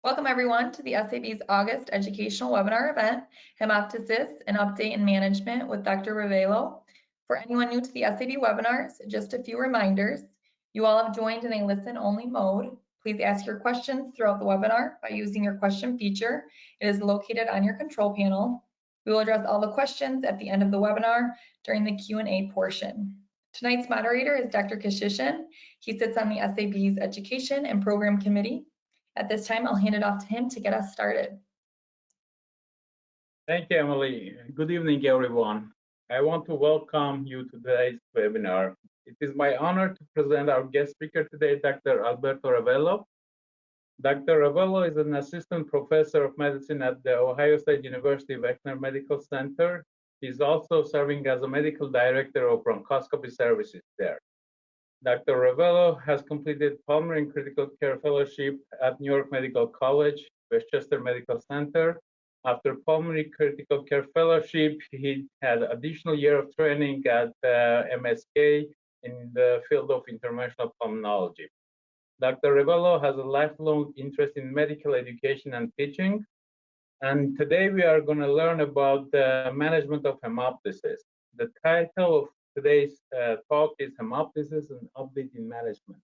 Welcome everyone to the SAB's August educational webinar event, Hemoptysis, an Update in Management with Dr. Ravello. For anyone new to the SAB webinars, just a few reminders. You all have joined in a listen-only mode. Please ask your questions throughout the webinar by using your question feature. It is located on your control panel. We will address all the questions at the end of the webinar during the Q&A portion. Tonight's moderator is Dr. Kashishin. He sits on the SAB's Education and Program Committee. At this time, I'll hand it off to him to get us started. Thank you, Emily. Good evening, everyone. I want to welcome you to today's webinar. It is my honor to present our guest speaker today, Dr. Alberto Ravello. Dr. Ravello is an assistant professor of medicine at the Ohio State University Wexner Medical Center. He's also serving as a medical director of bronchoscopy services there. Dr. Ravello has completed pulmonary and critical care fellowship at New York Medical College, Westchester Medical Center. After pulmonary critical care fellowship, he had additional year of training at MSK in the field of interventional pulmonology. Dr. Ravello has a lifelong interest in medical education and teaching. And today we are going to learn about the management of hemoptysis. The title of today's talk is Hemoptysis and Update in Management.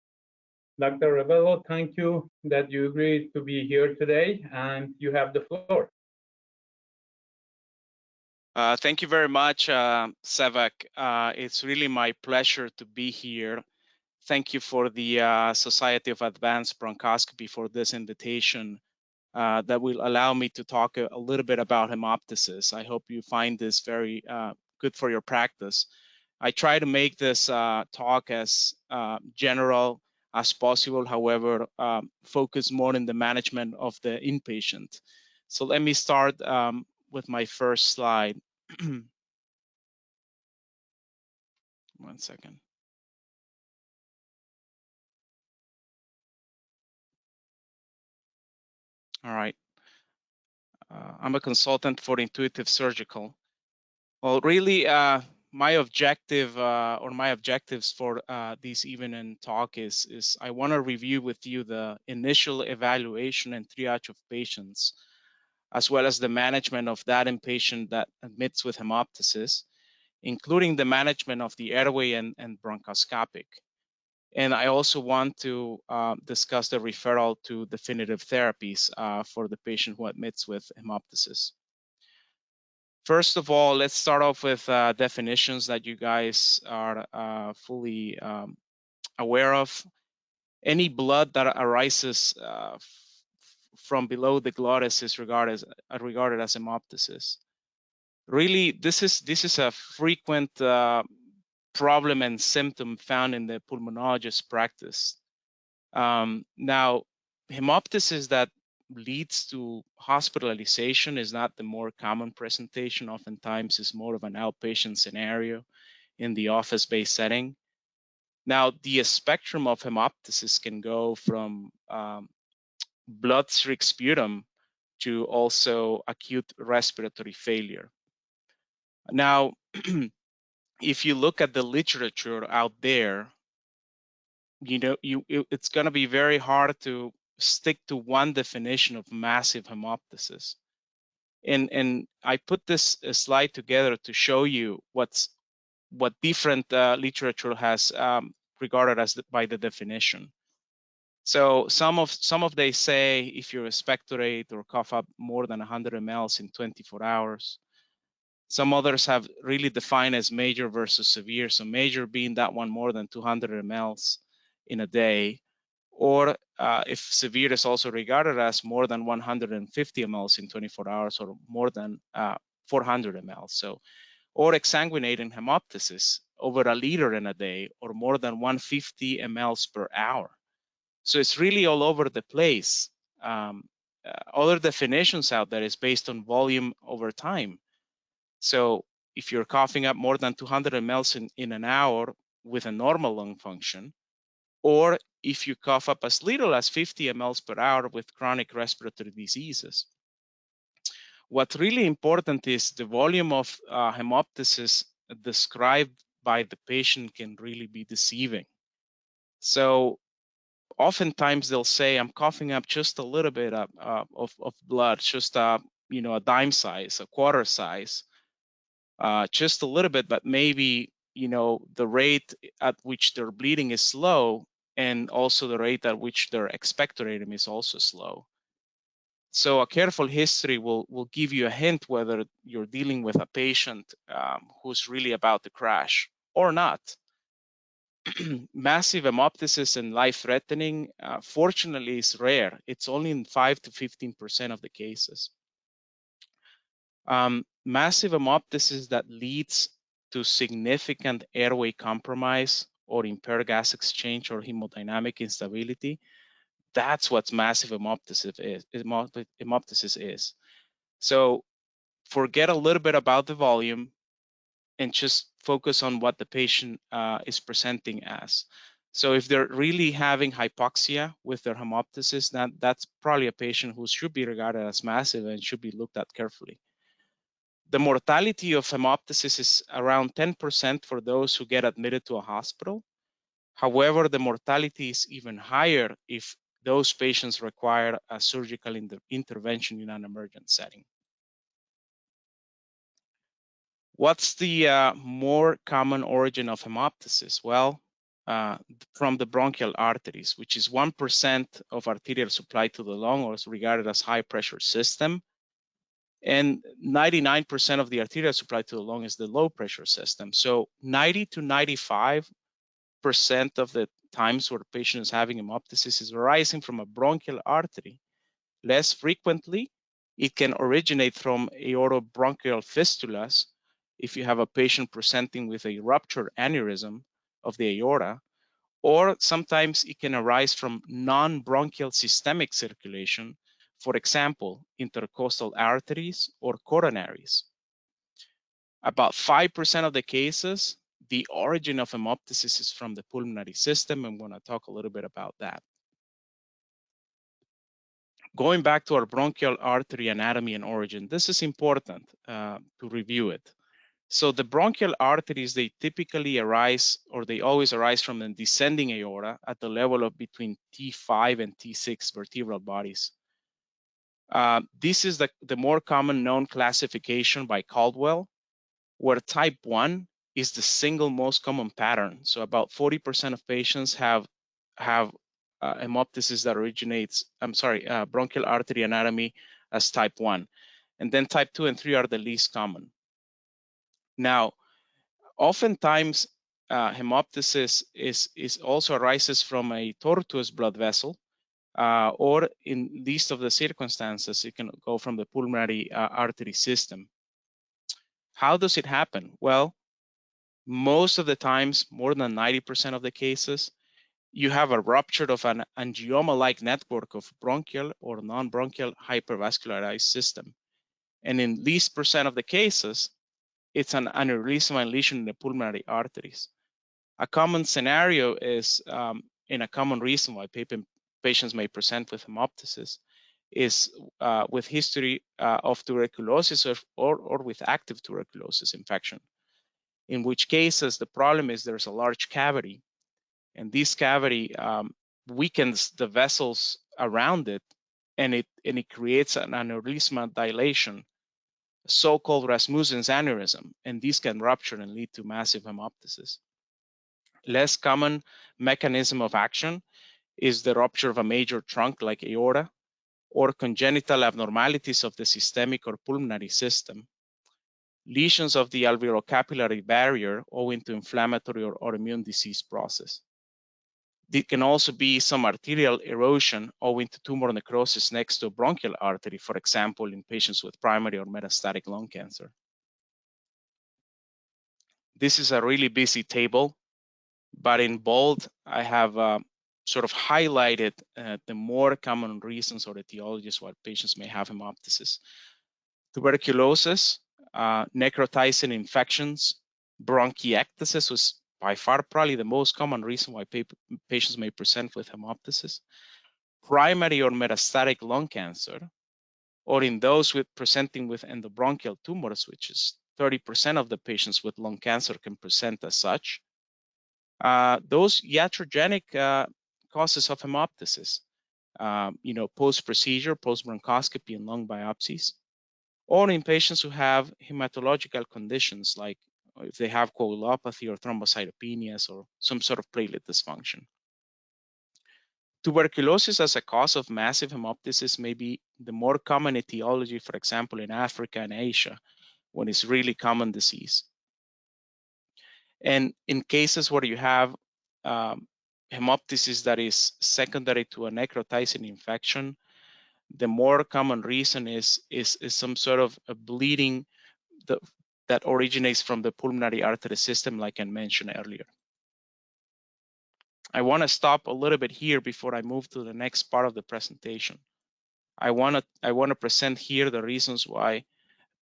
Dr. Ravello, thank you that you agreed to be here today, and you have the floor. Thank you very much, Sevak. It's really my pleasure to be here. Thank you for the Society of Advanced Bronchoscopy for this invitation that will allow me to talk a little bit about hemoptysis. I hope you find this very good for your practice. I try to make this talk as general as possible, however, focus more in the management of the inpatient. So let me start with my first slide. 1 second. All right. I'm a consultant for Intuitive Surgical. Well, really, my objective or my objectives for this evening talk is I want to review with you the initial evaluation and triage of patients, as well as the management of that inpatient that admits with hemoptysis, including the management of the airway and bronchoscopic. And I also want to discuss the referral to definitive therapies for the patient who admits with hemoptysis. First of all, let's start off with definitions that you guys are fully aware of. Any blood that arises from below the glottis is regarded as hemoptysis. Really, this is a frequent problem and symptom found in the pulmonologist practice. Now, hemoptysis that leads to hospitalization is not the more common presentation. Oftentimes, it's more of an outpatient scenario in the office-based setting. Now, the spectrum of hemoptysis can go from blood-streaked sputum to also acute respiratory failure. Now, if you look at the literature out there, you know, it's going to be very hard to stick to one definition of massive hemoptysis. And I put this slide together to show you what different literature has regarded as by the definition. So some of they say if you expectorate or cough up more than 100 mLs in 24 hours. Some others have really defined as major versus severe. So major being that one more than 200 mLs in a day, or if severe is also regarded as more than 150 mLs in 24 hours or more than 400 mLs. So, or exsanguinating hemoptysis over a liter in a day or more than 150 mLs per hour. So it's really all over the place. Other definitions out there is based on volume over time. So if you're coughing up more than 200 mLs in an hour with a normal lung function, or if you cough up as little as 50 mLs per hour with chronic respiratory diseases. What's really important is the volume of hemoptysis described by the patient can really be deceiving. So oftentimes they'll say, I'm coughing up just a little bit of blood, just a dime size, a quarter size, just a little bit, but maybe the rate at which they're bleeding is slow, and also the rate at which they're expectorating is also slow. So a careful history will give you a hint whether you're dealing with a patient who's really about to crash or not. Massive hemoptysis and life-threatening, fortunately, is rare. It's only in 5 to 15% of the cases. Massive hemoptysis that leads to significant airway compromise or impaired gas exchange or hemodynamic instability, that's what massive hemoptysis is. So forget a little bit about the volume and just focus on what the patient is presenting as. So if they're really having hypoxia with their hemoptysis, that's probably a patient who should be regarded as massive and should be looked at carefully. The mortality of hemoptysis is around 10% for those who get admitted to a hospital. However, the mortality is even higher if those patients require a surgical intervention in an emergent setting. What's the more common origin of hemoptysis? Well, from the bronchial arteries, which is 1% of arterial supply to the lung, or is regarded as high pressure system. And 99% of the arterial supply to the lung is the low pressure system. So 90 to 95% of the times where the patient is having hemoptysis is arising from a bronchial artery. Less frequently, it can originate from aortobronchial fistulas if you have a patient presenting with a ruptured aneurysm of the aorta, or sometimes it can arise from non-bronchial systemic circulation, for example, intercostal arteries or coronaries. About 5% of the cases, the origin of hemoptysis is from the pulmonary system, and we're going to talk a little bit about that. Going back to our bronchial artery anatomy and origin, this is important to review it. So the bronchial arteries, they typically arise, or they always arise from the descending aorta at the level of between T5 and T6 vertebral bodies. This is the more common known classification by Caldwell, where type 1 is the single most common pattern. So about 40% of patients have hemoptysis that originates, bronchial artery anatomy as type 1. And then type 2 and 3 are the least common. Now, oftentimes, hemoptysis is also arises from a tortuous blood vessel, or in least of the circumstances, it can go from the pulmonary artery system. How does it happen? Well, most of the times, more than 90% of the cases, you have a rupture of an angioma-like network of bronchial or non-bronchial hypervascularized system. And in least percent of the cases, it's an aneurysmal lesion in the pulmonary arteries. A common scenario is, and a common reason why patients may present with hemoptysis is with history of tuberculosis or with active tuberculosis infection, in which cases the problem is there's a large cavity, and this cavity weakens the vessels around it, and it creates an aneurysmal dilation, so-called Rasmussen's aneurysm, and these can rupture and lead to massive hemoptysis. Less common mechanism of action is the rupture of a major trunk like aorta, or congenital abnormalities of the systemic or pulmonary system. Lesions of the alveolo-capillary barrier owing to inflammatory or autoimmune disease process. There can also be some arterial erosion owing to tumor necrosis next to a bronchial artery, for example, in patients with primary or metastatic lung cancer. This is a really busy table, but in bold, I have sort of highlighted the more common reasons or etiologies why patients may have hemoptysis. Tuberculosis, necrotizing infections, bronchiectasis was by far probably the most common reason why patients may present with hemoptysis. Primary or metastatic lung cancer, or in those presenting with endobronchial tumors, which is 30% of the patients with lung cancer can present as such. Those iatrogenic causes of hemoptysis, post-procedure, post-bronchoscopy and lung biopsies, or in patients who have hematological conditions like if they have coagulopathy or thrombocytopenias or some sort of platelet dysfunction. Tuberculosis as a cause of massive hemoptysis may be the more common etiology, for example, in Africa and Asia, when it's really common disease. And in cases where you have hemoptysis that is secondary to a necrotizing infection, the more common reason is some sort of a bleeding that originates from the pulmonary artery system, like I mentioned earlier. I want to stop a little bit here before I move to the next part of the presentation. I want to present here the reasons why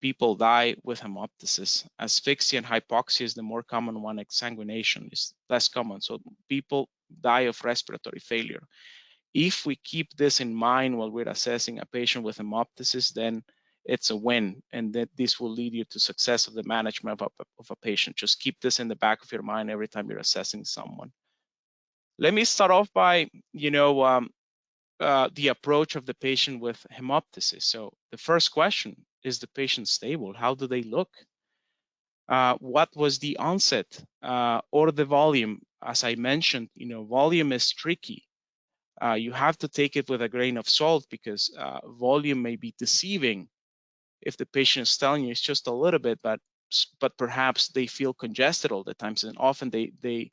people die with hemoptysis. Asphyxia and hypoxia is the more common one. Exsanguination is less common. So people die of respiratory failure. If we keep this in mind while we're assessing a patient with hemoptysis, then it's a win, and that this will lead you to success of the management of a patient. Just keep this in the back of your mind every time you're assessing someone. Let me start off by, the approach of the patient with hemoptysis. So the first question, is the patient stable? How do they look? What was the onset or the volume? As I mentioned, volume is tricky. You have to take it with a grain of salt because volume may be deceiving. If the patient is telling you it's just a little bit, but perhaps they feel congested all the time, and often they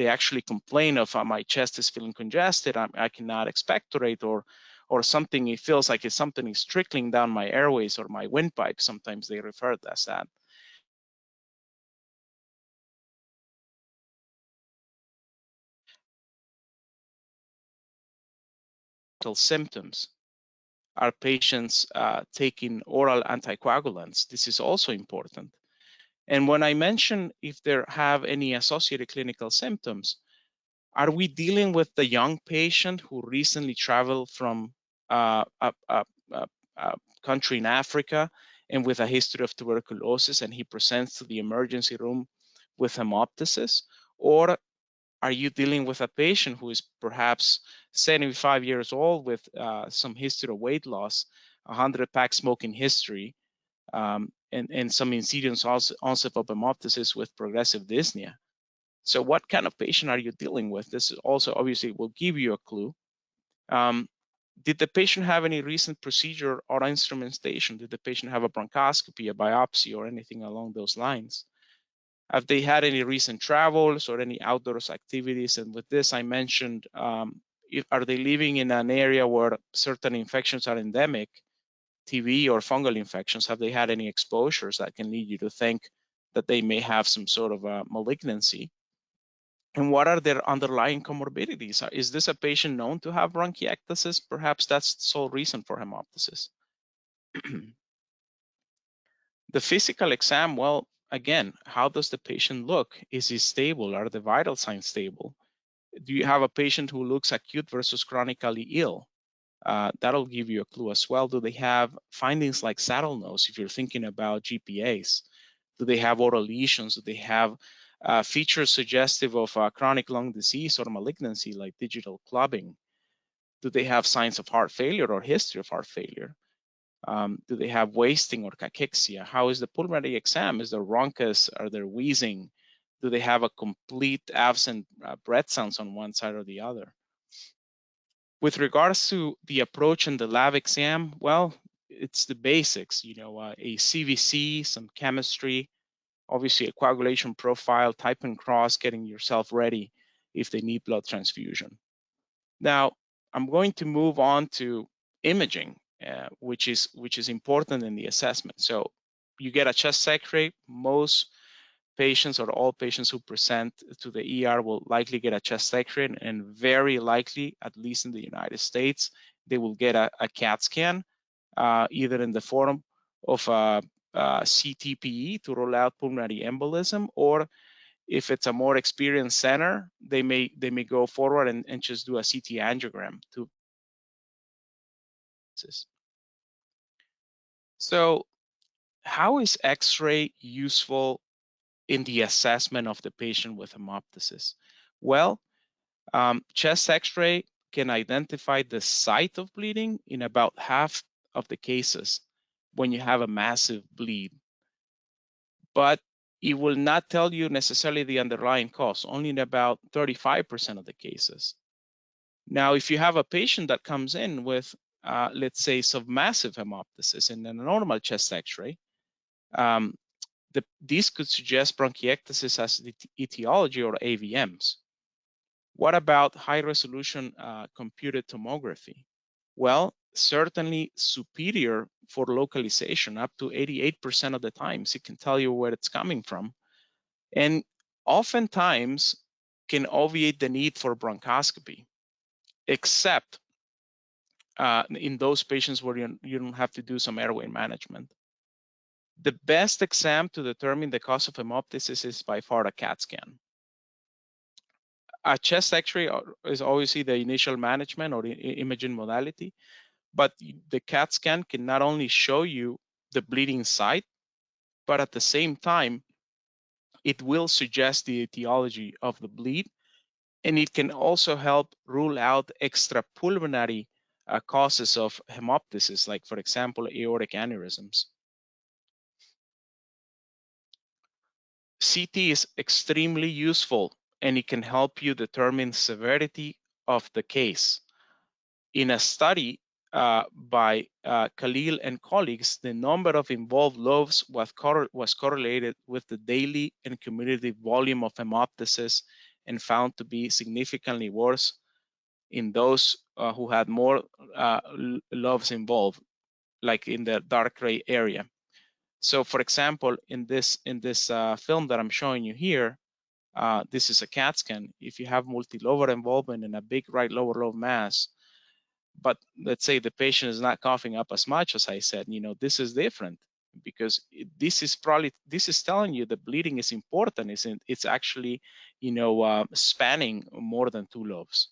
actually complain of my chest is feeling congested, I cannot expectorate, or something, it feels like something is trickling down my airways or my windpipe. Sometimes they refer to as that. Symptoms. Are patients taking oral anticoagulants? This is also important. And when I mention if they have any associated clinical symptoms, are we dealing with the young patient who recently traveled from a country in Africa and with a history of tuberculosis, and he presents to the emergency room with hemoptysis? Or are you dealing with a patient who is perhaps 75 years old with some history of weight loss, 100-pack smoking history, and some insidious onset of hemoptysis with progressive dyspnea? So what kind of patient are you dealing with? This also obviously will give you a clue. Did the patient have any recent procedure or instrumentation? Did the patient have a bronchoscopy, a biopsy, or anything along those lines? Have they had any recent travels or any outdoors activities? And with this, I mentioned, are they living in an area where certain infections are endemic, TB or fungal infections? Have they had any exposures that can lead you to think that they may have some sort of a malignancy? And what are their underlying comorbidities? Is this a patient known to have bronchiectasis? Perhaps that's the sole reason for hemoptysis. The physical exam, well, again, how does the patient look? Is he stable? Are the vital signs stable? Do you have a patient who looks acute versus chronically ill? That'll give you a clue as well. Do they have findings like saddle nose if you're thinking about GPAs? Do they have oral lesions? Do they have features suggestive of chronic lung disease or malignancy like digital clubbing? Do they have signs of heart failure or history of heart failure? Do they have wasting or cachexia? How is the pulmonary exam? Is there rhonchus? Are there wheezing? Do they have a complete absent breath sounds on one side or the other? With regards to the approach in the lab exam, well, it's the basics, a CVC, some chemistry, obviously a coagulation profile, type and cross, getting yourself ready if they need blood transfusion. Now, I'm going to move on to imaging, which is important in the assessment. So you get a chest X-ray. Most patients or all patients who present to the ER will likely get a chest X-ray, and very likely, at least in the United States, they will get a CAT scan, either in the form of a CTPE to rule out pulmonary embolism, or if it's a more experienced center, they may go forward and just do a CT angiogram to. So how is X-ray useful in the assessment of the patient with hemoptysis? Well, Chest X-ray can identify the site of bleeding in about half of the cases when you have a massive bleed, but it will not tell you necessarily the underlying cause, only in about 35% of the cases. Now, if you have a patient that comes in with, let's say, submassive hemoptysis in a normal chest X-ray, this could suggest bronchiectasis as the etiology or AVMs. What about high-resolution computed tomography? Well, certainly superior for localization, up to 88% of the times it can tell you where it's coming from, and oftentimes can obviate the need for bronchoscopy, except in those patients where you don't have to do some airway management. The best exam to determine the cause of hemoptysis is by far a CAT scan. A chest X-ray is obviously the initial management or imaging modality, but the CAT scan can not only show you the bleeding site, but at the same time, it will suggest the etiology of the bleed, and it can also help rule out extrapulmonary causes of hemoptysis, like, for example, aortic aneurysms. CT is extremely useful, and it can help you determine severity of the case. In a study by Khalil and colleagues, the number of involved lobes was correlated with the daily and cumulative volume of hemoptysis and found to be significantly worse in those who had more lobes involved, like in the dark gray area. So, for example, in this film that I'm showing you here, this is a CAT scan. If you have multilobar involvement in a big right lower lobe mass, but let's say the patient is not coughing up as much as I said, this is different, because this is telling you the bleeding is important. It's actually, spanning more than two lobes.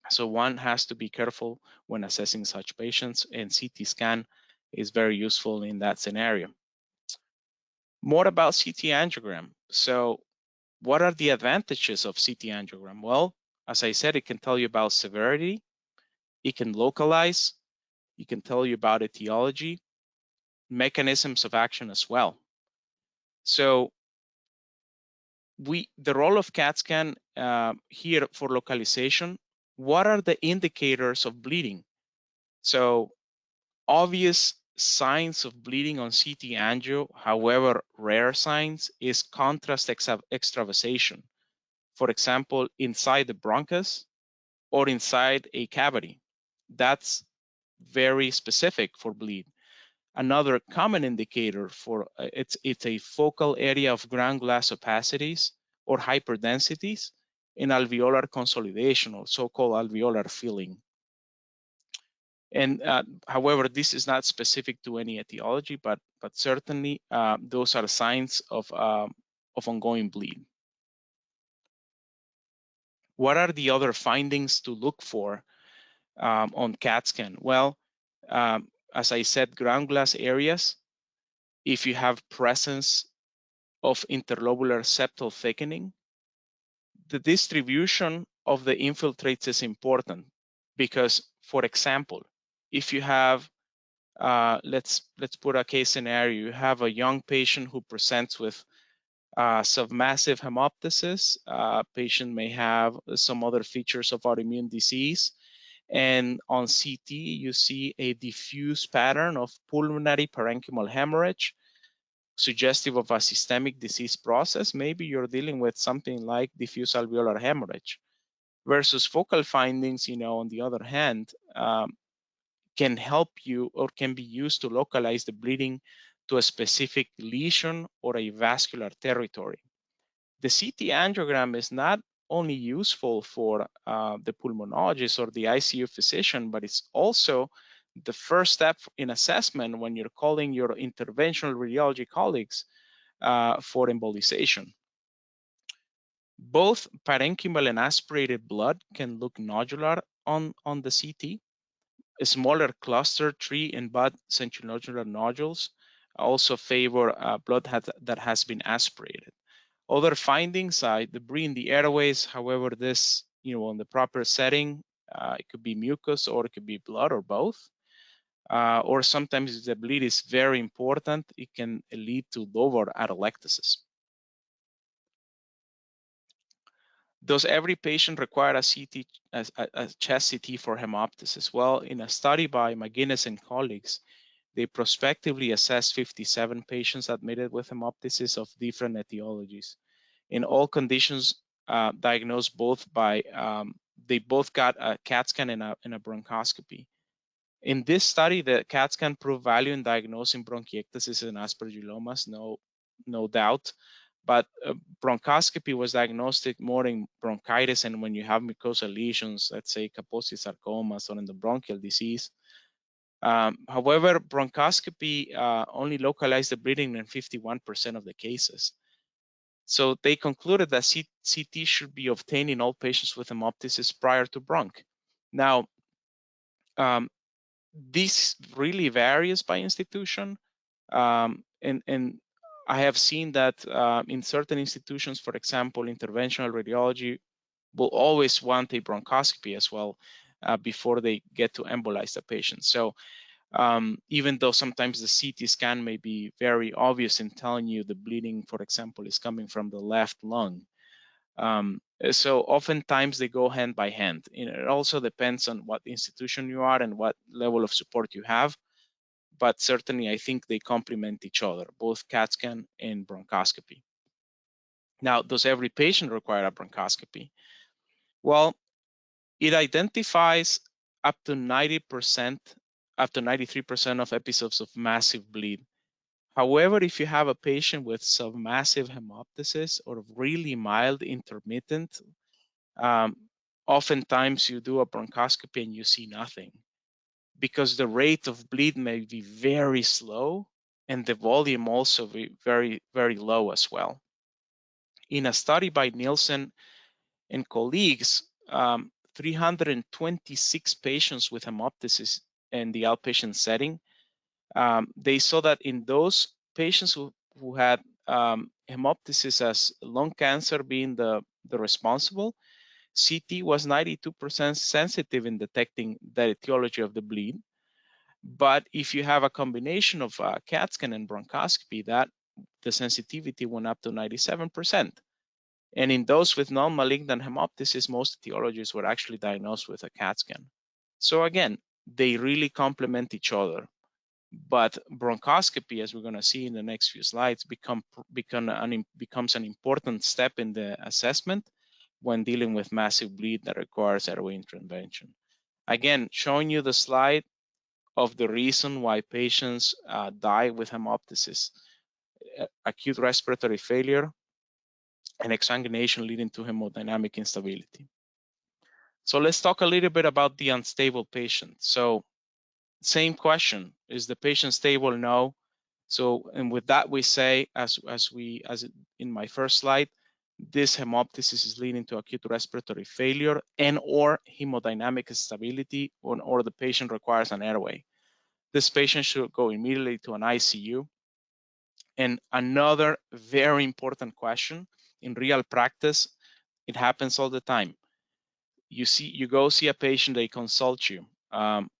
So one has to be careful when assessing such patients, and CT scan is very useful in that scenario. More about CT angiogram. So what are the advantages of CT angiogram? Well, as I said, it can tell you about severity, it can localize, it can tell you about etiology, mechanisms of action as well. So the role of CAT scan here for localization, what are the indicators of bleeding? So obvious signs of bleeding on CT angio, however rare signs, is contrast extravasation. For example, inside the bronchus or inside a cavity. That's very specific for bleed. Another common indicator for it's a focal area of ground glass opacities or hyperdensities in alveolar consolidation or so-called alveolar filling. And however, this is not specific to any etiology, but certainly those are signs of ongoing bleed. What are the other findings to look for on CAT scan? Well, as I said, ground glass areas, if you have presence of interlobular septal thickening, the distribution of the infiltrates is important because, for example, if you have, let's put a case scenario, you have a young patient who presents with submassive hemoptysis, patient may have some other features of autoimmune disease, and on CT you see a diffuse pattern of pulmonary parenchymal hemorrhage, suggestive of a systemic disease process. Maybe you're dealing with something like diffuse alveolar hemorrhage, versus focal findings, on the other hand, can help you or can be used to localize the bleeding to a specific lesion or a vascular territory. The CT angiogram is not only useful for the pulmonologist or the ICU physician, but it's also the first step in assessment when you're calling your interventional radiology colleagues for embolization. Both parenchymal and aspirated blood can look nodular on the CT. Smaller cluster tree and bud centrinodular nodules also favor blood that has been aspirated. Other findings are debris in the airways. However, this in the proper setting, it could be mucus or it could be blood or both. Or sometimes if the bleed is very important, it can lead to lower atelectasis. Does every patient require a CT, a chest CT for hemoptysis? Well, in a study by McGuinness and colleagues, they prospectively assessed 57 patients admitted with hemoptysis of different etiologies. In all conditions diagnosed both by, they both got a CAT scan and a bronchoscopy. In this study, the CAT scan proved value in diagnosing bronchiectasis and aspergillomas, no doubt. But bronchoscopy was diagnostic more in bronchitis and when you have mucosal lesions, let's say Kaposi sarcomas or endobronchial disease. However, bronchoscopy only localized the bleeding in 51% of the cases. So they concluded that CT should be obtained in all patients with hemoptysis prior to bronch. Now, this really varies by institution. And I have seen that in certain institutions, for example, interventional radiology will always want a bronchoscopy as well before they get to embolize the patient. So even though sometimes the CT scan may be very obvious in telling you the bleeding, for example, is coming from the left lung. So oftentimes they go hand by hand. It also depends on what institution you are and what level of support you have. But certainly I think they complement each other, both CAT scan and bronchoscopy. Now, does every patient require a bronchoscopy? Well, it identifies up to 90%, up to 93% of episodes of massive bleed. However, if you have a patient with submassive hemoptysis or really mild intermittent, oftentimes you do a bronchoscopy and you see nothing because the rate of bleed may be very slow and the volume also be very, very low as well. In a study by Nielsen and colleagues, 326 patients with hemoptysis in the outpatient setting, they saw that in those patients who had hemoptysis as lung cancer being the responsible, CT was 92% sensitive in detecting the etiology of the bleed. But if you have a combination of CAT scan and bronchoscopy, that the sensitivity went up to 97%. And in those with non-malignant hemoptysis, most etiologies were actually diagnosed with a CAT scan. So again, they really complement each other. But bronchoscopy, as we're going to see in the next few slides, becomes an important step in the assessment when dealing with massive bleed that requires airway intervention. Again, showing you the slide of the reason why patients die with hemoptysis: acute respiratory failure and exsanguination leading to hemodynamic instability. So let's talk a little bit about the unstable patient. So same question, is the patient stable? No. So, and with that we say, as in my first slide, this hemoptysis is leading to acute respiratory failure and or hemodynamic instability, or the patient requires an airway. This patient should go immediately to an ICU. And another very important question, in real practice, it happens all the time. You go see a patient, they consult you.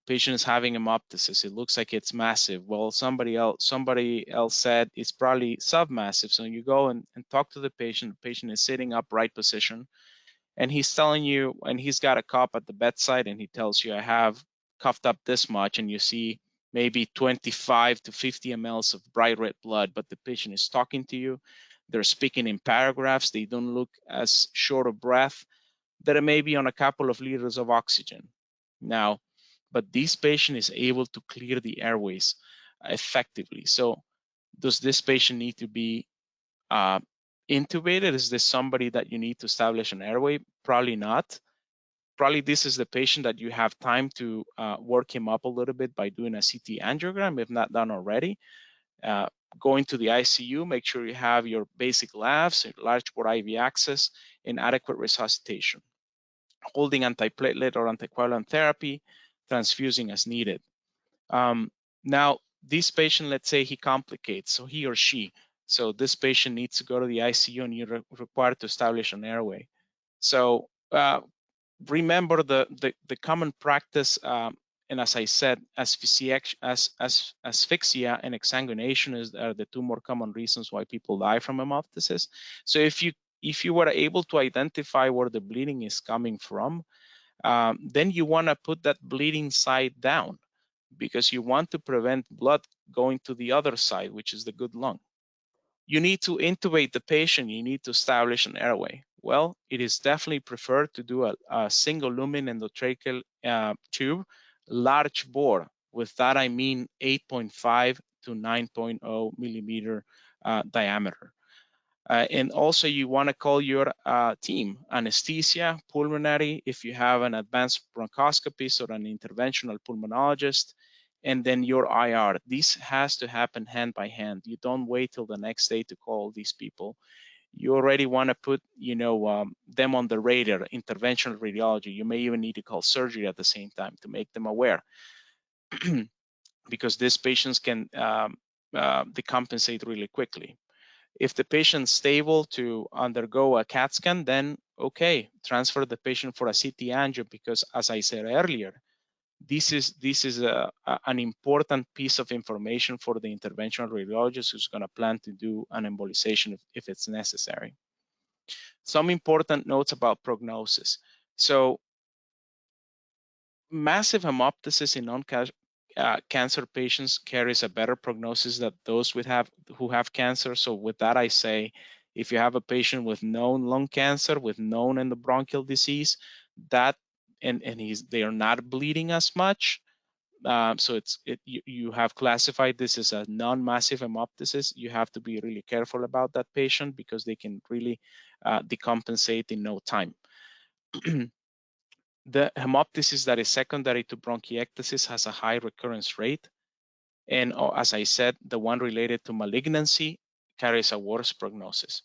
Patient is having hemoptysis. It looks like it's massive. Well, somebody else said it's probably submassive. So you go and talk to the patient. The patient is sitting upright position, and he's telling you, and he's got a cup at the bedside, and he tells you, I have coughed up this much, and you see maybe 25 to 50 mLs of bright red blood, but the patient is talking to you. They're speaking in paragraphs. They don't look as short of breath. They're maybe on a couple of liters of oxygen now, but this patient is able to clear the airways effectively. So does this patient need to be intubated? Is this somebody that you need to establish an airway? Probably not. Probably this is the patient that you have time to work him up a little bit by doing a CT angiogram, if not done already. Going to the ICU, make sure you have your basic labs, large bore IV access, and adequate resuscitation. Holding antiplatelet or anticoagulant therapy, transfusing as needed. Now, this patient, let's say he complicates, so he or she. So this patient needs to go to the ICU and you're required to establish an airway. So remember the common practice, and as I said, asphyxia and exsanguination are the two more common reasons why people die from hemoptysis. So if you were able to identify where the bleeding is coming from, then you want to put that bleeding side down, because you want to prevent blood going to the other side, which is the good lung. You need to intubate the patient. You need to establish an airway. Well, it is definitely preferred to do a single lumen endotracheal tube, large bore. With that, I mean 8.5 to 9.0 millimeter diameter. And also you want to call your team, anesthesia, pulmonary, if you have an advanced bronchoscopist or an interventional pulmonologist, and then your IR. This has to happen hand by hand. You don't wait till the next day to call these people. You already want to put, them on the radar, interventional radiology. You may even need to call surgery at the same time to make them aware, because these patients can decompensate really quickly. If the patient's stable to undergo a CAT scan, then okay, transfer the patient for a CT angio, because as I said earlier, this is an important piece of information for the interventional radiologist who's going to plan to do an embolization if it's necessary. Some important notes about prognosis. So massive hemoptysis in non-cancer patients carries a better prognosis than those who have cancer. So with that, I say, if you have a patient with known lung cancer, with known endobronchial disease, they are not bleeding as much. So you have classified this as a non-massive hemoptysis. You have to be really careful about that patient, because they can really decompensate in no time. The hemoptysis that is secondary to bronchiectasis has a high recurrence rate. And as I said, the one related to malignancy carries a worse prognosis.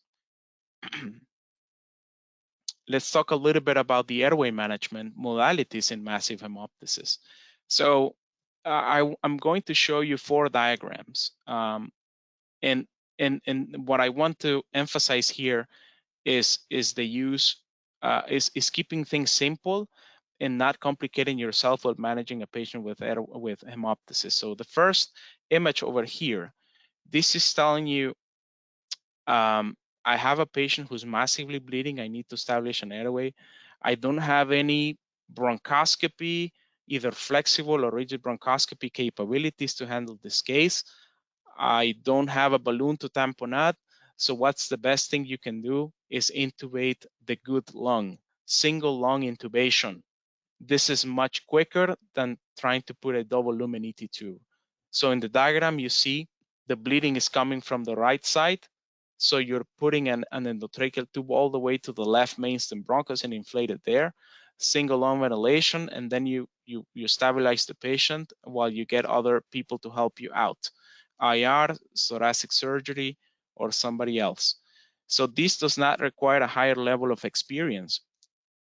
Let's talk a little bit about the airway management modalities in massive hemoptysis. So I'm going to show you 4 diagrams. And what I want to emphasize here is the use, is keeping things simple and not complicating yourself with managing a patient with hemoptysis. So the first image over here, this is telling you, I have a patient who's massively bleeding. I need to establish an airway. I don't have any bronchoscopy, either flexible or rigid bronchoscopy capabilities to handle this case. I don't have a balloon to tamponade. So what's the best thing you can do is intubate the good lung, single lung intubation. This is much quicker than trying to put a double lumen ET tube. So in the diagram, you see the bleeding is coming from the right side. So you're putting an endotracheal tube all the way to the left mainstem bronchus and inflate it there, single lung ventilation, and then you stabilize the patient while you get other people to help you out, IR, thoracic surgery, or somebody else. So this does not require a higher level of experience,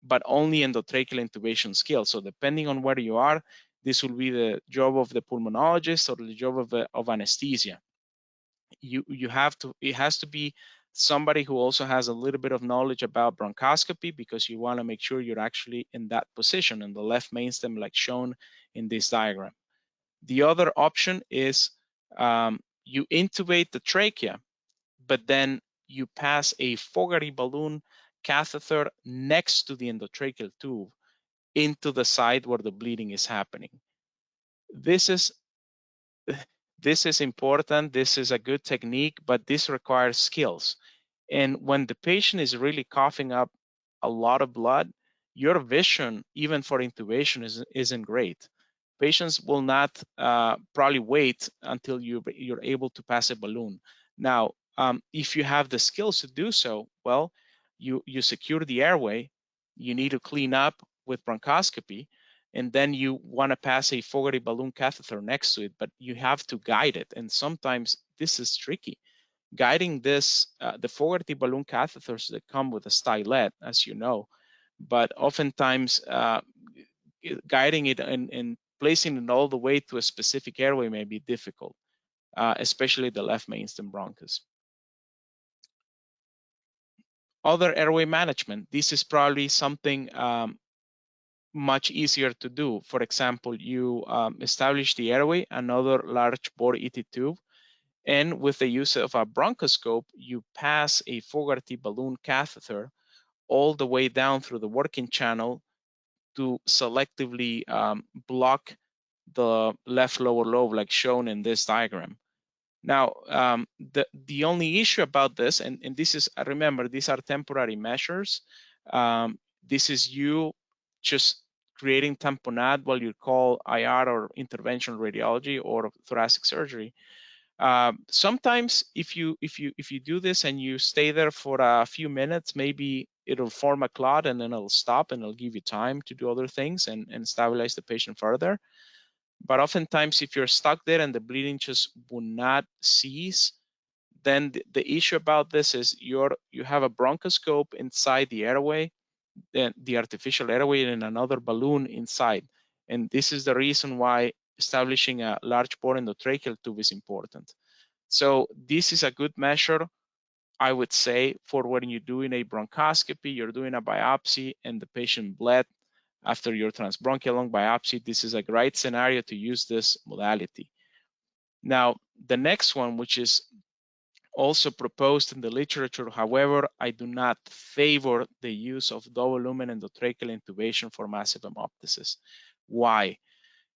but only endotracheal intubation skill. So depending on where you are, this will be the job of the pulmonologist or the job of anesthesia. It has to be somebody who also has a little bit of knowledge about bronchoscopy, because you want to make sure you're actually in that position in the left mainstem, like shown in this diagram. The other option is you intubate the trachea, but then you pass a Fogarty balloon catheter next to the endotracheal tube into the side where the bleeding is happening. This is important. This is a good technique, but this requires skills. And when the patient is really coughing up a lot of blood, your vision, even for intubation, isn't great. Patients will not probably wait until you're able to pass a balloon. Now, if you have the skills to do so, well, you secure the airway. You need to clean up with bronchoscopy, and then you want to pass a Fogarty balloon catheter next to it, but you have to guide it. And sometimes this is tricky. Guiding this, the Fogarty balloon catheters that come with a stylet, as you know, but oftentimes guiding it and placing it all the way to a specific airway may be difficult, especially the left mainstem bronchus. Other airway management. This is probably something much easier to do. For example, you establish the airway, another large bore ET tube, and with the use of a bronchoscope, you pass a Fogarty balloon catheter all the way down through the working channel to selectively block the left lower lobe, like shown in this diagram. Now, the only issue about this, and this is, remember, these are temporary measures. This is you just creating tamponade while you call IR or interventional radiology or thoracic surgery. Sometimes if you do this and you stay there for a few minutes, maybe it'll form a clot and then it'll stop and it'll give you time to do other things and stabilize the patient further. But oftentimes, if you're stuck there and the bleeding just will not cease, then the issue about this is you have a bronchoscope inside the airway, the artificial airway, and another balloon inside. And this is the reason why establishing a large bore endotracheal tube is important. So this is a good measure, I would say, for when you're doing a bronchoscopy, you're doing a biopsy, and the patient bled after your transbronchial lung biopsy. This is a great scenario to use this modality. Now, the next one, which is also proposed in the literature, however, I do not favor the use of double lumen endotracheal intubation for massive hemoptysis. Why?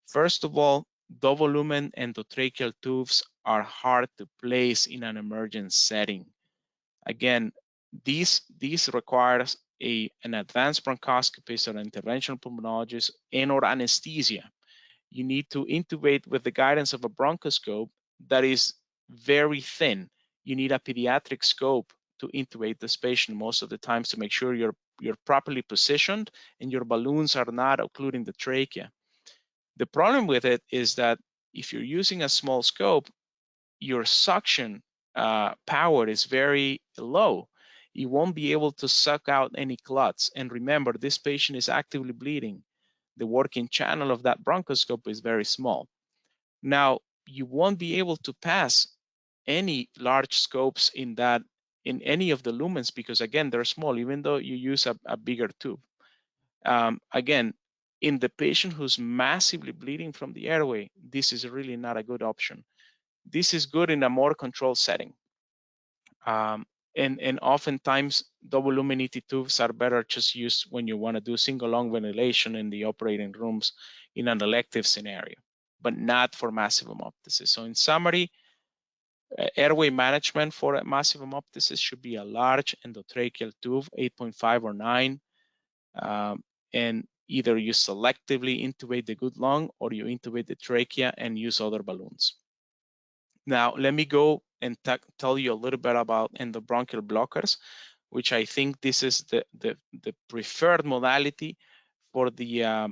First of all, double lumen endotracheal tubes are hard to place in an emergent setting. Again, these requires an advanced bronchoscopist or interventional pulmonologist and or anesthesia. You need to intubate with the guidance of a bronchoscope that is very thin. You need a pediatric scope to intubate this patient most of the times to make sure you're properly positioned and your balloons are not occluding the trachea. The problem with it is that if you're using a small scope, your suction power is very low. You won't be able to suck out any clots. And remember, this patient is actively bleeding. The working channel of that bronchoscope is very small. Now, you won't be able to pass any large scopes in any of the lumens because, again, they're small, even though you use a bigger tube. Again, in the patient who's massively bleeding from the airway, this is really not a good option. This is good in a more controlled setting. And oftentimes, double luminity tubes are better just used when you want to do single lung ventilation in the operating rooms in an elective scenario, but not for massive hemoptysis. So in summary, airway management for a massive hemoptysis should be a large endotracheal tube, 8.5 or 9, and either you selectively intubate the good lung or you intubate the trachea and use other balloons. Now, let me go and tell you a little bit about endobronchial blockers, which I think this is the preferred modality for the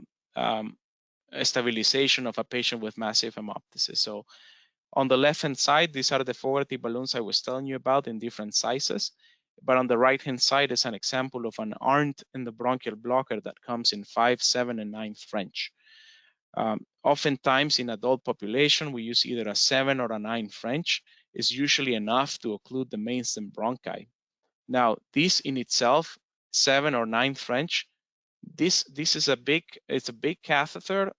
stabilization of a patient with massive hemoptysis. So on the left-hand side, these are the Fogarty balloons I was telling you about in different sizes. But on the right-hand side is an example of an armed endobronchial blocker that comes in 5, 7, and 9 French. Oftentimes in adult population, we use either a 7 or a 9 French. Is usually enough to occlude the mainstem bronchi. Now, this in itself, 7 or 9 French, this is a big catheter,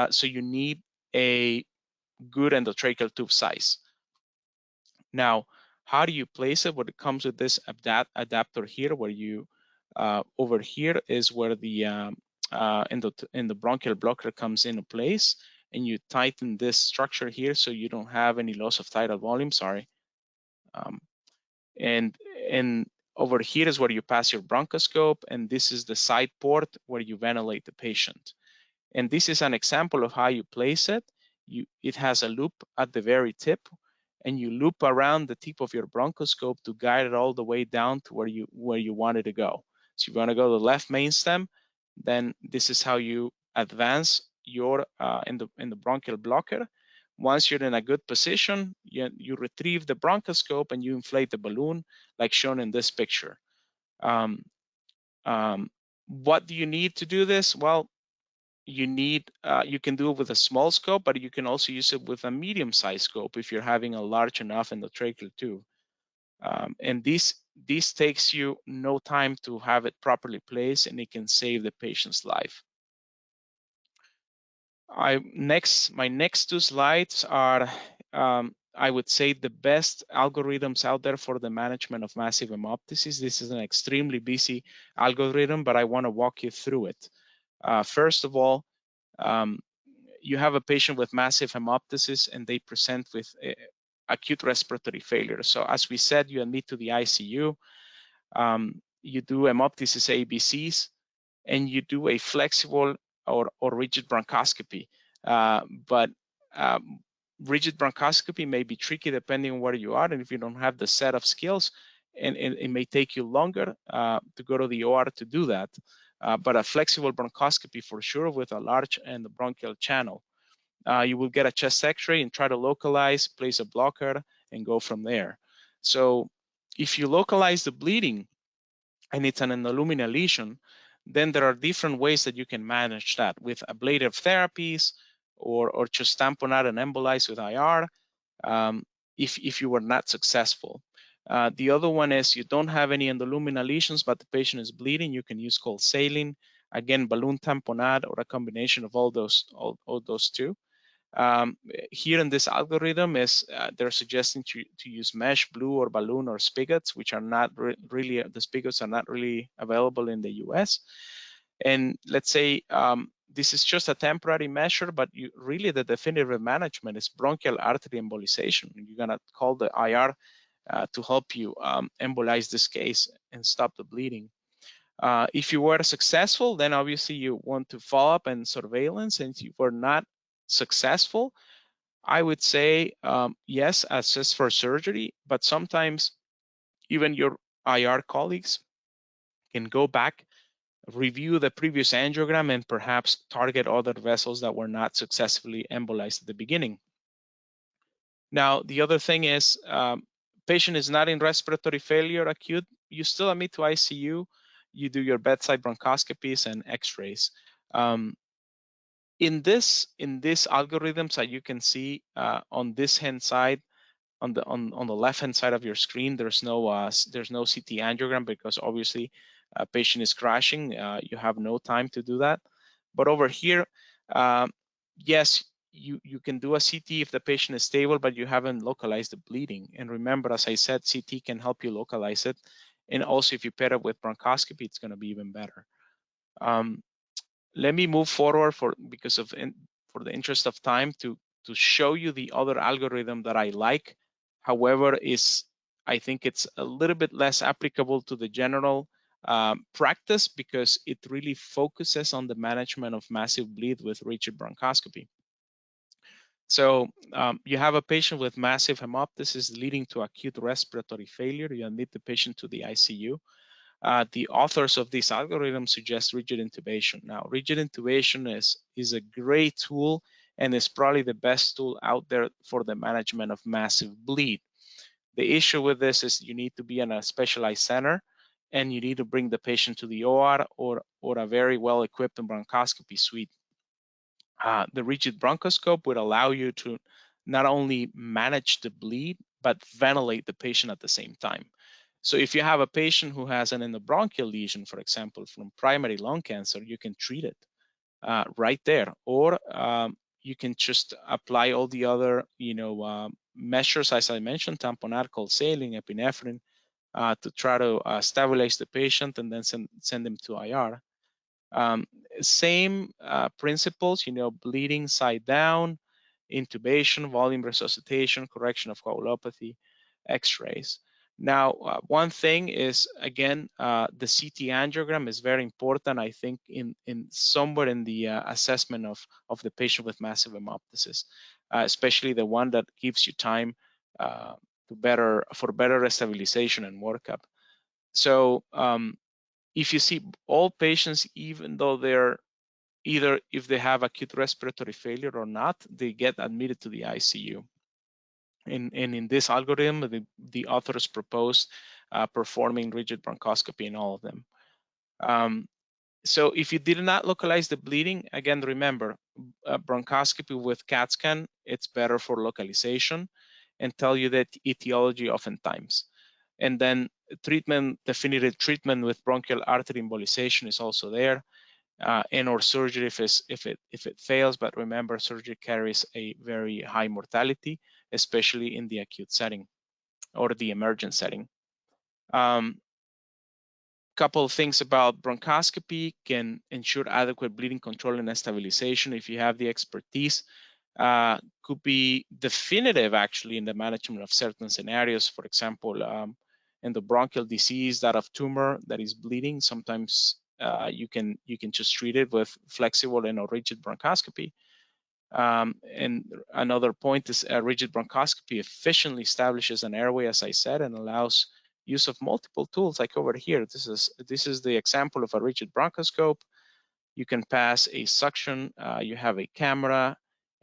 so you need a good endotracheal tube size. Now, how do you place it? Well, it comes with this adapter here, where you over here is where the endobronchial blocker comes into place, and you tighten this structure here so you don't have any loss of tidal volume. Sorry. And over here is where you pass your bronchoscope, and this is the side port where you ventilate the patient. And this is an example of how you place it. It has a loop at the very tip, and you loop around the tip of your bronchoscope to guide it all the way down to where you want it to go. So you want to go to the left main stem, then this is how you advance your endobronchial blocker. Once you're in a good position, you retrieve the bronchoscope and you inflate the balloon, like shown in this picture. What do you need to do this? Well, you can do it with a small scope, but you can also use it with a medium-sized scope if you're having a large enough endotracheal tube. And this takes you no time to have it properly placed, and it can save the patient's life. My next two slides are, I would say, the best algorithms out there for the management of massive hemoptysis. This is an extremely busy algorithm, but I want to walk you through it. First of all, you have a patient with massive hemoptysis and they present with acute respiratory failure. So as we said, you admit to the ICU, you do hemoptysis ABCs, and you do a flexible or rigid bronchoscopy. But rigid bronchoscopy may be tricky depending on where you are, and if you don't have the set of skills, and it may take you longer to go to the OR to do that. But a flexible bronchoscopy for sure with a large endobronchial channel. You will get a chest x-ray and try to localize, place a blocker, and go from there. So if you localize the bleeding and it's an endoluminal lesion, then there are different ways that you can manage that with ablative therapies or just tamponade and embolize with IR if you were not successful. The other one is you don't have any endoluminal lesions, but the patient is bleeding. You can use cold saline, again, balloon tamponade, or a combination of all those two. Here in this algorithm is they're suggesting to use mesh, blue, or balloon, or spigots, which are not really, the spigots are not really available in the US. And let's say this is just a temporary measure, but really the definitive management is bronchial artery embolization. You're gonna call the IR to help you embolize this case and stop the bleeding. If you were successful, then obviously you want to follow up and surveillance. And if you were not successful, I would say yes, assess for surgery, but sometimes even your IR colleagues can go back, review the previous angiogram, and perhaps target other vessels that were not successfully embolized at the beginning. Now, the other thing is, patient is not in respiratory failure acute, you still admit to ICU, you do your bedside bronchoscopies and x-rays. In this algorithms that you can see on this hand side, on the left hand side of your screen, there's no CT angiogram because obviously a patient is crashing. You have no time to do that. But over here, yes, you can do a CT if the patient is stable, but you haven't localized the bleeding. And remember, as I said, CT can help you localize it. And also, if you pair it with bronchoscopy, it's going to be even better. Let me move forward for the interest of time to show you the other algorithm that I like. However, I think it's a little bit less applicable to the general practice because it really focuses on the management of massive bleed with rigid bronchoscopy. So you have a patient with massive hemoptysis leading to acute respiratory failure. You admit the patient to the ICU. The authors of this algorithm suggest rigid intubation. Now, rigid intubation is a great tool and is probably the best tool out there for the management of massive bleed. The issue with this is you need to be in a specialized center and you need to bring the patient to the OR or a very well-equipped bronchoscopy suite. The rigid bronchoscope would allow you to not only manage the bleed, but ventilate the patient at the same time. So if you have a patient who has an endobronchial lesion, for example, from primary lung cancer, you can treat it right there. Or you can just apply all the other measures, as I mentioned, tamponade, cold saline, epinephrine, to try to stabilize the patient and then send them to IR. Same principles, bleeding side down, intubation, volume resuscitation, correction of coagulopathy, x-rays. Now, one thing is, again, the CT angiogram is very important, I think, in somewhere in the assessment of the patient with massive hemoptysis, especially the one that gives you time for better stabilization and workup. So if you see all patients, even though they're either if they have acute respiratory failure or not, they get admitted to the ICU. And in this algorithm, the authors proposed performing rigid bronchoscopy in all of them. So if you did not localize the bleeding, again, remember, bronchoscopy with CAT scan, it's better for localization and tell you that etiology oftentimes. And then definitive treatment with bronchial artery embolization is also there. and or surgery if it fails. But remember, surgery carries a very high mortality, especially in the acute setting or the emergent setting. Couple of things about bronchoscopy: can ensure adequate bleeding control and stabilization if you have the expertise. Could be definitive actually in the management of certain scenarios. For example, endobronchial disease, that of tumor that is bleeding. Sometimes you can just treat it with flexible and or rigid bronchoscopy. And another point is rigid bronchoscopy efficiently establishes an airway, as I said, and allows use of multiple tools. Like over here, this is the example of a rigid bronchoscope. You can pass a suction, you have a camera,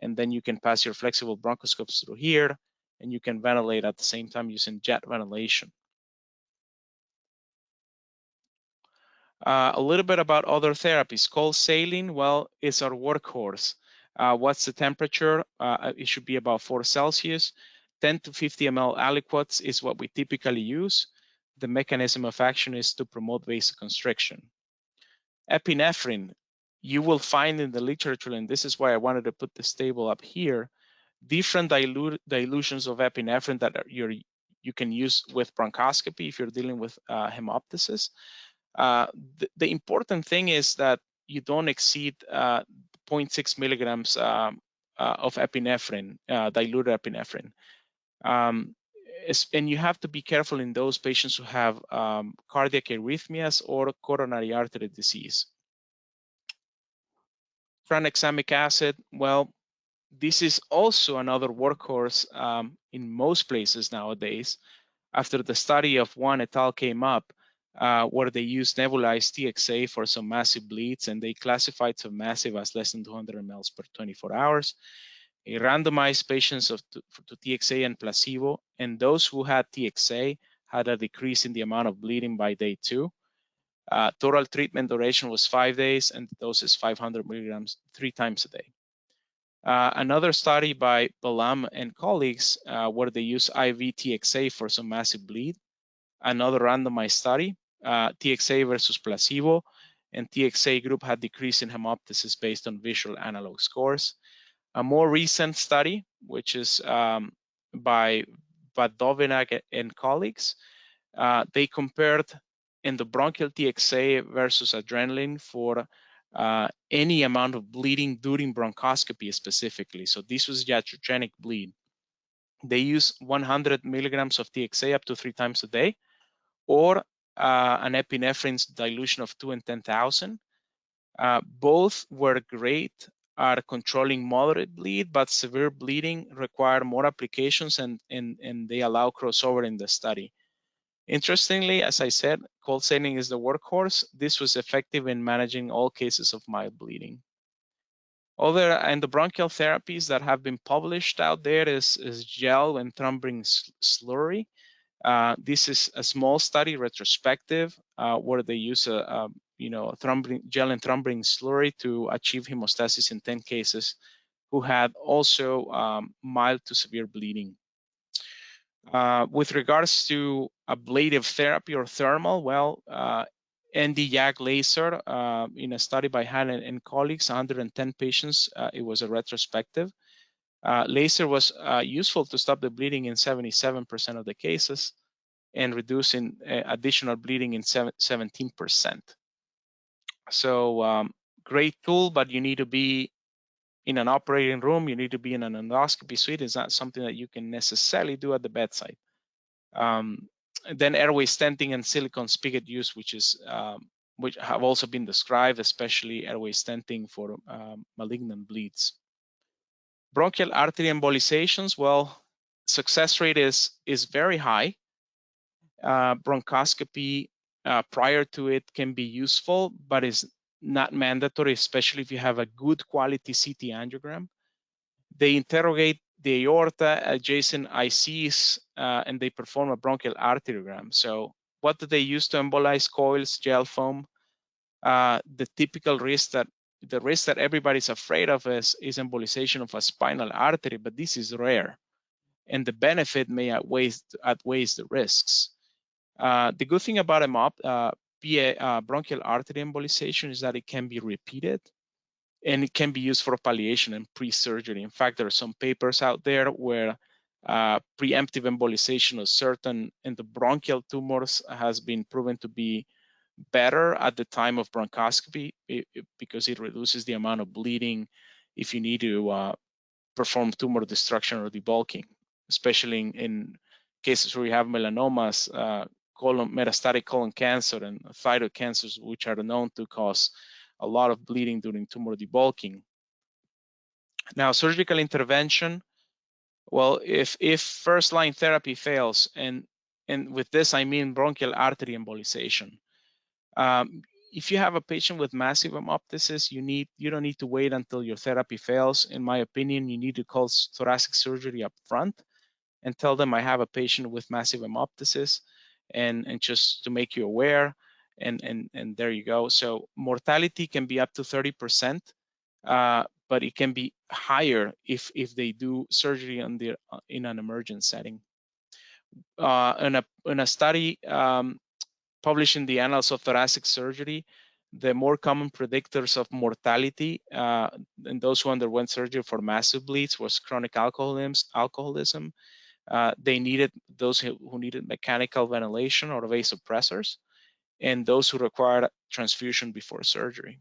and then you can pass your flexible bronchoscopes through here, and you can ventilate at the same time using jet ventilation. A little bit about other therapies. Cold saline, well, it's our workhorse. What's the temperature? It should be about 4 Celsius. 10 to 50 ml aliquots is what we typically use. The mechanism of action is to promote vasoconstriction. Epinephrine, you will find in the literature, and this is why I wanted to put this table up here, different dilutions of epinephrine that you can use with bronchoscopy if you're dealing with hemoptysis. The important thing is that you don't exceed 0.6 milligrams of epinephrine, diluted epinephrine. And you have to be careful in those patients who have cardiac arrhythmias or coronary artery disease. Tranexamic acid, well, this is also another workhorse in most places nowadays. After the study of one et al. Came up, where they used nebulized TXA for some massive bleeds, and they classified some massive as less than 200 mLs per 24 hours. They randomized patients to TXA and placebo, and those who had TXA had a decrease in the amount of bleeding by day 2. Total treatment duration was 5 days, and the dose is 500 milligrams 3 times a day. Another study by Balam and colleagues where they use IV TXA for some massive bleed. Another randomized study, TXA versus placebo, and TXA group had decrease in hemoptysis based on visual analog scores. A more recent study, which is by Vadovinak and colleagues, they compared endobronchial TXA versus adrenaline for any amount of bleeding during bronchoscopy specifically. So this was iatrogenic bleed. They use 100 milligrams of TXA up to 3 times a day, or an epinephrine dilution of 2 in 10,000. Both were great at controlling moderate bleed, but severe bleeding require more applications, and they allow crossover in the study. Interestingly, as I said, cold saline is the workhorse. This was effective in managing all cases of mild bleeding. Other endobronchial therapies that have been published out there is gel and thrombin slurry. This is a small study, retrospective, where they use a gel and thrombin slurry to achieve hemostasis in 10 cases who had also mild to severe bleeding. With regards to ablative therapy or thermal, well, ND-YAG laser in a study by Han and colleagues, 110 patients, it was a retrospective. Laser was useful to stop the bleeding in 77% of the cases and reducing additional bleeding in 17%. So great tool, but you need to be in an operating room, you need to be in an endoscopy suite. It's not something that you can necessarily do at the bedside. Then airway stenting and silicone spigot use, which have also been described, especially airway stenting for malignant bleeds. Bronchial artery embolizations, well, success rate is very high. Bronchoscopy prior to it can be useful, but is not mandatory, especially if you have a good quality CT angiogram. They interrogate the aorta, adjacent ICs, and they perform a bronchial arteriogram. So what do they use to embolize? Coils, gel foam. The typical risk that everybody's afraid of is embolization of a spinal artery, but this is rare, and the benefit may outweighs the risks. The good thing about bronchial artery embolization is that it can be repeated, and it can be used for palliation and pre-surgery. In fact, there are some papers out there where preemptive embolization of certain endobronchial tumors has been proven to be better at the time of bronchoscopy because it reduces the amount of bleeding if you need to perform tumor destruction or debulking, especially in cases where you have melanomas, metastatic colon cancer, and thyroid cancers, which are known to cause a lot of bleeding during tumor debulking. Now, surgical intervention, well, if first-line therapy fails, and with this I mean bronchial artery embolization, if you have a patient with massive hemoptysis, you don't need to wait until your therapy fails. In my opinion, you need to call thoracic surgery up front and tell them I have a patient with massive hemoptysis, and just to make you aware, and there you go. So mortality can be up to 30%, but it can be higher if they do surgery in an emergent setting. In a study published in the Annals of Thoracic Surgery, the more common predictors of mortality in those who underwent surgery for massive bleeds was chronic alcoholism. They needed those who needed mechanical ventilation or vasopressors, and those who required transfusion before surgery.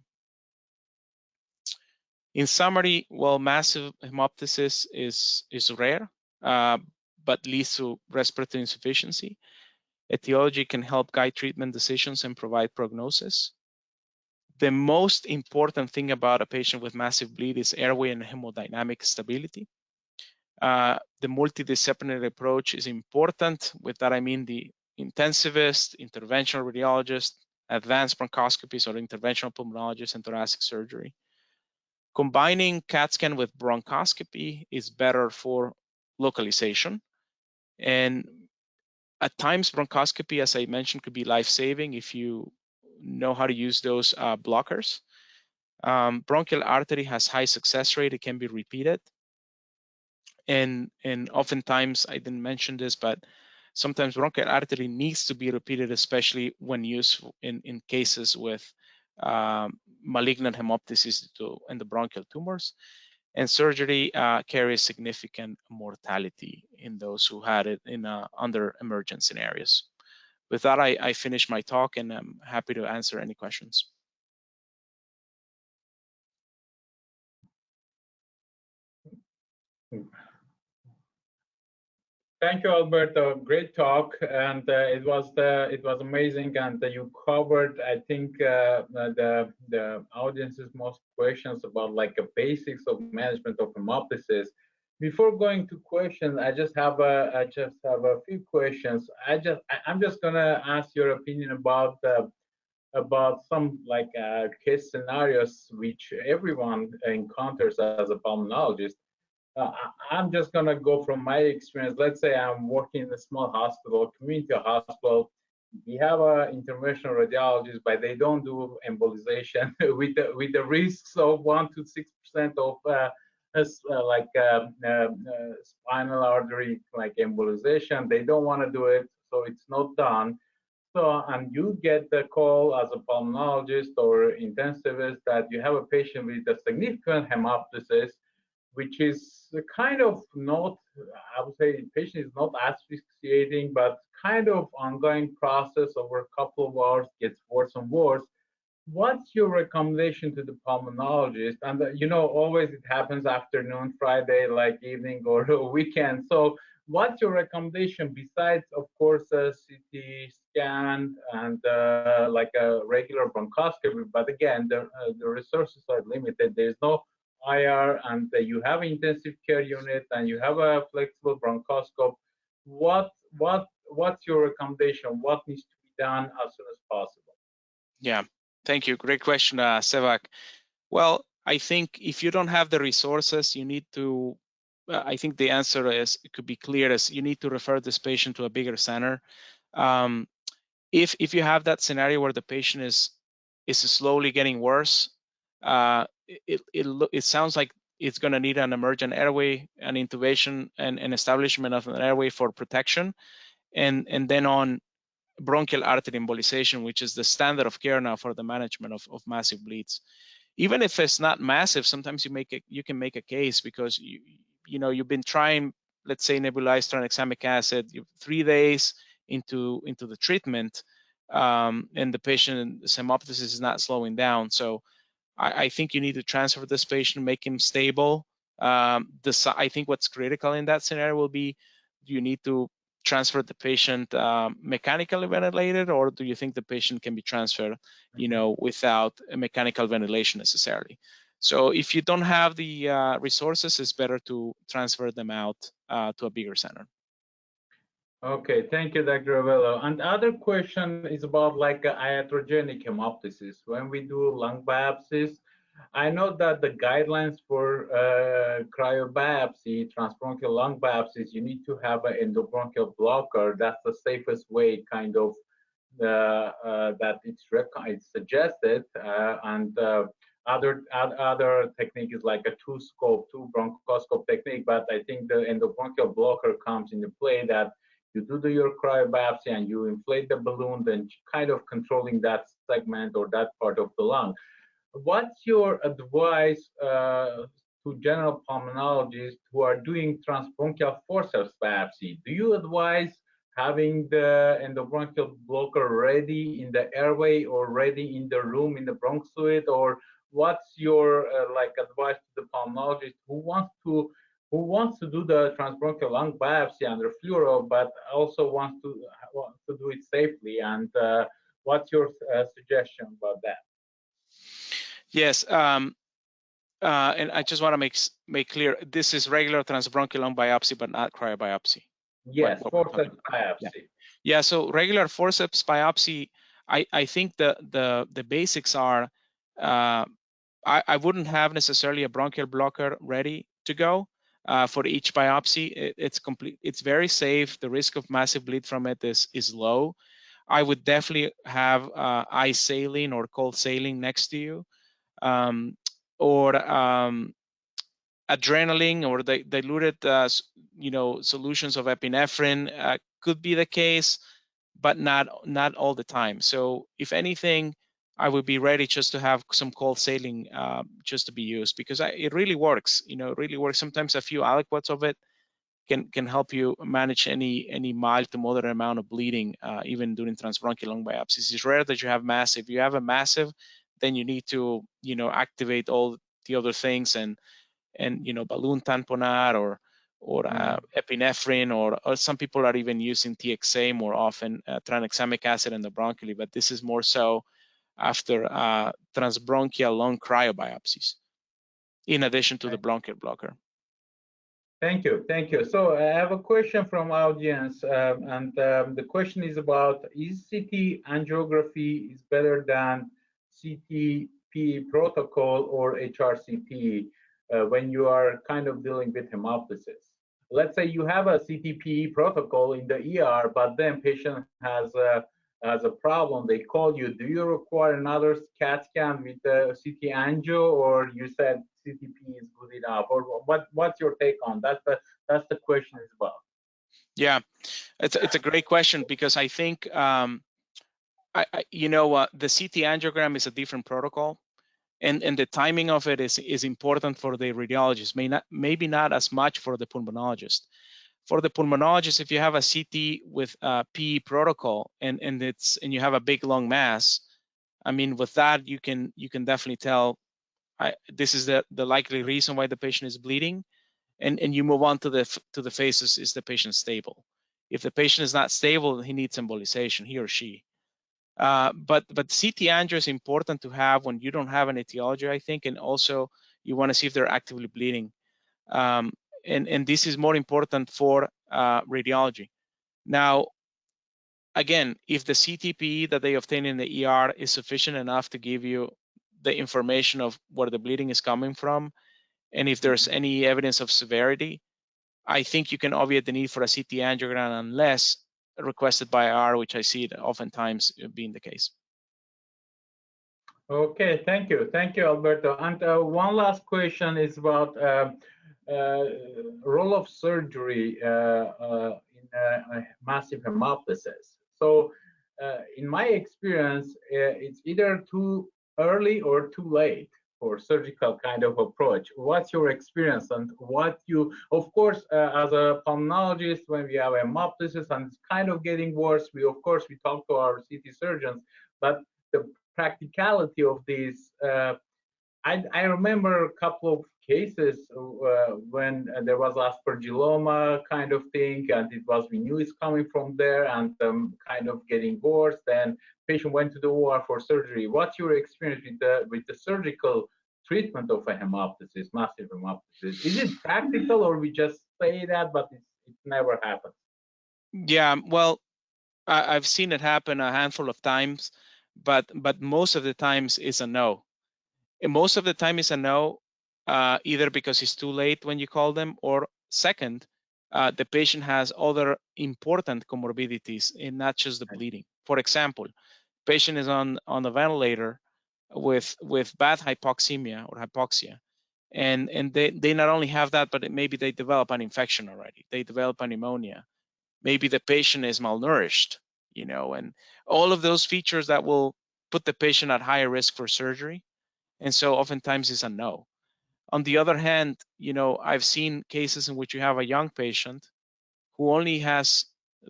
In summary, well, massive hemoptysis is rare, but leads to respiratory insufficiency. Etiology can help guide treatment decisions and provide prognosis. The most important thing about a patient with massive bleed is airway and hemodynamic stability. The multidisciplinary approach is important. With that, I mean the intensivist, interventional radiologist, advanced bronchoscopies or interventional pulmonologist, and thoracic surgery. Combining CAT scan with bronchoscopy is better for localization. And at times, bronchoscopy, as I mentioned, could be life-saving if you know how to use those blockers. Bronchial artery has high success rate. It can be repeated. And oftentimes, I didn't mention this, but sometimes bronchial artery needs to be repeated, especially when used in cases with malignant hemoptysis to endobronchial tumors. And surgery carries significant mortality in those who had it in under emergent scenarios. With that, I finish my talk, and I'm happy to answer any questions. Thank you, Alberto. Great talk, and it was amazing. And you covered, I think, the audience's most questions about like the basics of management of hemoptysis. Before going to questions, I just have a few questions. I'm just gonna ask your opinion about some like case scenarios which everyone encounters as a pulmonologist. I'm just gonna go from my experience. Let's say I'm working in a small hospital, community hospital. We have an interventional radiologist, but they don't do embolization with the risks of 1 to 6% of spinal artery like embolization. They don't want to do it, so it's not done. So, and you get the call as a pulmonologist or intensivist that you have a patient with a significant hemoptysis, which is kind of not, I would say, the patient is not asphyxiating, but kind of ongoing process over a couple of hours, gets worse and worse. What's your recommendation to the pulmonologist? And you know, always it happens afternoon, Friday, like evening or weekend. So what's your recommendation besides, of course, a CT scan and like a regular bronchoscopy? But again, the resources are limited. There's no IR, and you have an intensive care unit, and you have a flexible bronchoscope. What's your recommendation? What needs to be done as soon as possible? Yeah, thank you. Great question, Sevak. Well, I think if you don't have the resources, you need to. I think the answer is it could be clear as you need to refer this patient to a bigger center. If you have that scenario where the patient is slowly getting worse, it sounds like it's going to need an emergent airway, an intubation, and an establishment of an airway for protection, and then on bronchial artery embolization, which is the standard of care now for the management of massive bleeds. Even if it's not massive, sometimes you can make a case because you've been trying, let's say, nebulized tranexamic acid 3 days into the treatment, and the patient's hemoptysis is not slowing down. So I think you need to transfer this patient, make him stable. I think what's critical in that scenario will be, do you need to transfer the patient mechanically ventilated, or do you think the patient can be transferred, without a mechanical ventilation necessarily? So if you don't have the resources, it's better to transfer them out to a bigger center. Okay, thank you, Dr. Ravello. And other question is about like iatrogenic hemoptysis. When we do lung biopsies, I know that the guidelines for cryobiopsy, transbronchial lung biopsies, you need to have an endobronchial blocker. That's the safest way, kind of, that it's suggested. And other technique is like a two bronchoscope technique. But I think the endobronchial blocker comes into play, that you do your cryobiopsy and you inflate the balloon, then kind of controlling that segment or that part of the lung. What's your advice to general pulmonologists who are doing transbronchial forceps biopsy? Do you advise having the endobronchial blocker ready in the airway or ready in the room in the bronch suite? Or what's your advice to the pulmonologist who wants to do the transbronchial lung biopsy under fluoro, but also wants to do it safely? And what's your suggestion about that? Yes, and I just want to make clear, this is regular transbronchial lung biopsy, but not cryobiopsy. Yes, forceps biopsy. Yeah, so regular forceps biopsy, I think the basics are, I wouldn't have necessarily a bronchial blocker ready to go for each biopsy. It's very safe. The risk of massive bleed from it is low. I would definitely have ice saline or cold saline next to you, or adrenaline or the diluted solutions of epinephrine could be the case, but not all the time. So if anything, I would be ready just to have some cold saline just to be used, because it really works. It really works. Sometimes a few aliquots of it can help you manage any mild to moderate amount of bleeding, even during transbronchial lung biopsies. It's rare that you have massive. If you have a massive, then you need to activate all the other things and balloon tamponade or epinephrine, or some people are even using TXA more often, tranexamic acid endobronchially, but this is more so after transbronchial lung cryobiopsies, in addition to the bronchial blocker. Thank you, thank you. So I have a question from audience, and the question is about, is CT angiography is better than CTP protocol or HRCT when you are kind of dealing with hemoptysis? Let's say you have a CTP protocol in the ER, but then patient has a problem, they call you. Do you require another CAT scan with the CT angio, or you said CTP is good enough? Or what's your take on that? That's the question is about. Yeah, it's a great question, because I think the CT angiogram is a different protocol, and the timing of it is important for the radiologist, maybe not as much for the pulmonologist. For the pulmonologist, if you have a CT with a PE protocol and you have a big lung mass, I mean, with that you can definitely tell this is the likely reason why the patient is bleeding, and you move on to the phases. Is the patient stable? If the patient is not stable, he needs embolization, he or she. But CT angio is important to have when you don't have an etiology, I think, and also you want to see if they're actively bleeding. And this is more important for radiology. Now, again, if the CTP that they obtain in the ER is sufficient enough to give you the information of where the bleeding is coming from, and if there's any evidence of severity, I think you can obviate the need for a CT angiogram unless requested by R, which I see it oftentimes being the case. Okay, thank you, Alberto. And one last question is about role of surgery in massive hemoptysis. So in my experience, it's either too early or too late for surgical kind of approach. What's your experience and what you, of course, as a pulmonologist, when we have a hemoptysis and it's kind of getting worse, of course, we talk to our CT surgeons, but the practicality of these, I remember a couple of cases when there was aspergilloma kind of thing, and we knew it's coming from there, and kind of getting worse. Then patient went to the OR for surgery. What's your experience with the surgical treatment of a hemoptysis, massive hemoptysis? Is it practical, or we just say that, but it never happens? Yeah, well, I've seen it happen a handful of times, but most of the times it's a no. And most of the time it's a no, either because it's too late when you call them, or second, the patient has other important comorbidities and not just the bleeding. For example, patient is on the ventilator with bad hypoxemia or hypoxia, and they not only have that, but maybe they develop an infection already. They develop a pneumonia. Maybe the patient is malnourished, and all of those features that will put the patient at higher risk for surgery. And so oftentimes it's a no. On the other hand, I've seen cases in which you have a young patient who only has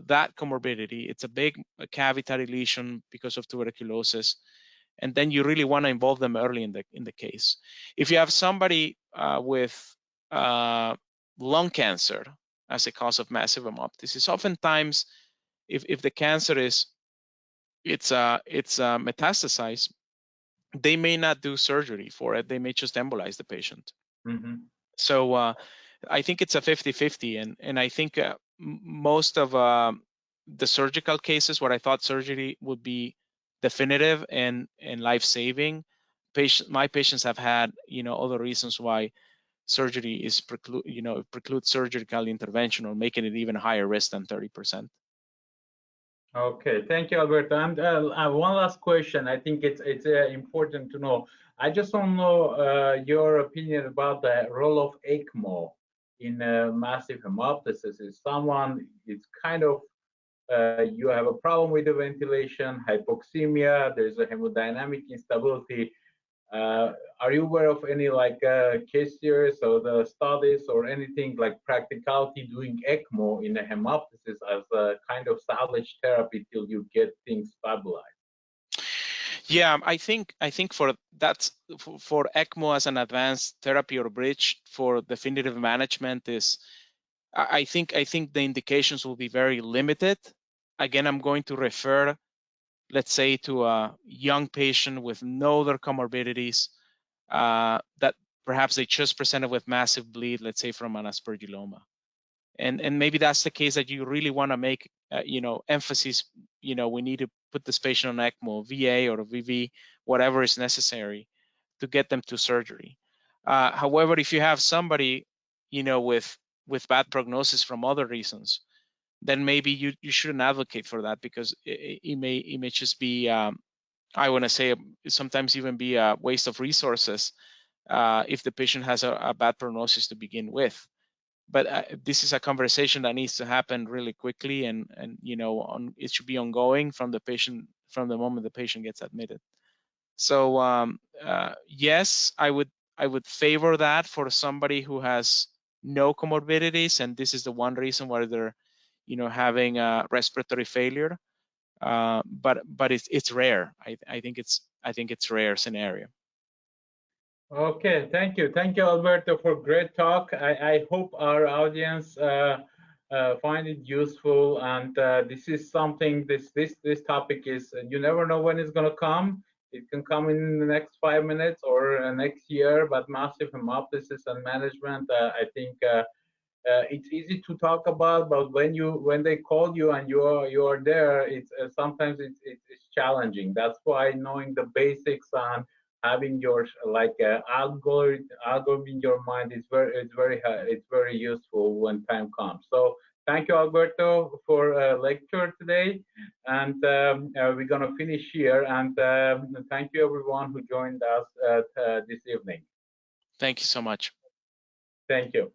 that comorbidity. It's a big cavitary lesion because of tuberculosis, and then you really want to involve them early in the case. If you have somebody with lung cancer as a cause of massive hemoptysis, oftentimes if the cancer is metastasized, they may not do surgery for it. They may just embolize the patient. Mm-hmm. So I think it's a 50-50, and I think most of the surgical cases where I thought surgery would be definitive and life-saving, my patients have had other reasons why surgery is preclude surgical intervention or making it even higher risk than 30%. Okay, thank you, Alberto. And one last question. I think it's important to know. I just want to know your opinion about the role of ECMO in massive hemoptysis. Is someone, it's kind of, you have a problem with the ventilation, hypoxemia, there's a hemodynamic instability. Are you aware of any case series or the studies or anything like practicality doing ECMO in a hemoptysis as a kind of salvage therapy till you get things stabilized? Yeah, I think for ECMO as an advanced therapy or bridge for definitive management is, I think the indications will be very limited. Again, I'm going to refer, let's say, to a young patient with no other comorbidities that perhaps they just presented with massive bleed, let's say from an aspergilloma. And maybe that's the case that you really want to make, emphasis, we need to put this patient on ECMO, VA or VV, whatever is necessary to get them to surgery. However, if you have somebody, with bad prognosis from other reasons, then maybe you shouldn't advocate for that, because it may just be, I want to say, sometimes even be a waste of resources if the patient has a bad prognosis to begin with. But this is a conversation that needs to happen really quickly, and it should be ongoing from the moment the patient gets admitted. So yes, I would favor that for somebody who has no comorbidities, and this is the one reason why they're having respiratory failure. But it's rare. I think it's rare scenario. Okay, thank you, Alberto, for great talk. I hope our audience find it useful, and this is something. This topic is, you never know when it's going to come. It can come in the next 5 minutes or next year. But massive hemoptysis and management, I think it's easy to talk about. But when they call you and you are there, it's sometimes it's challenging. That's why knowing the basics on having your algorithm in your mind is very useful when time comes. So thank you, Alberto, for a lecture today, and we're gonna finish here. And thank you everyone who joined us this evening. Thank you so much. Thank you.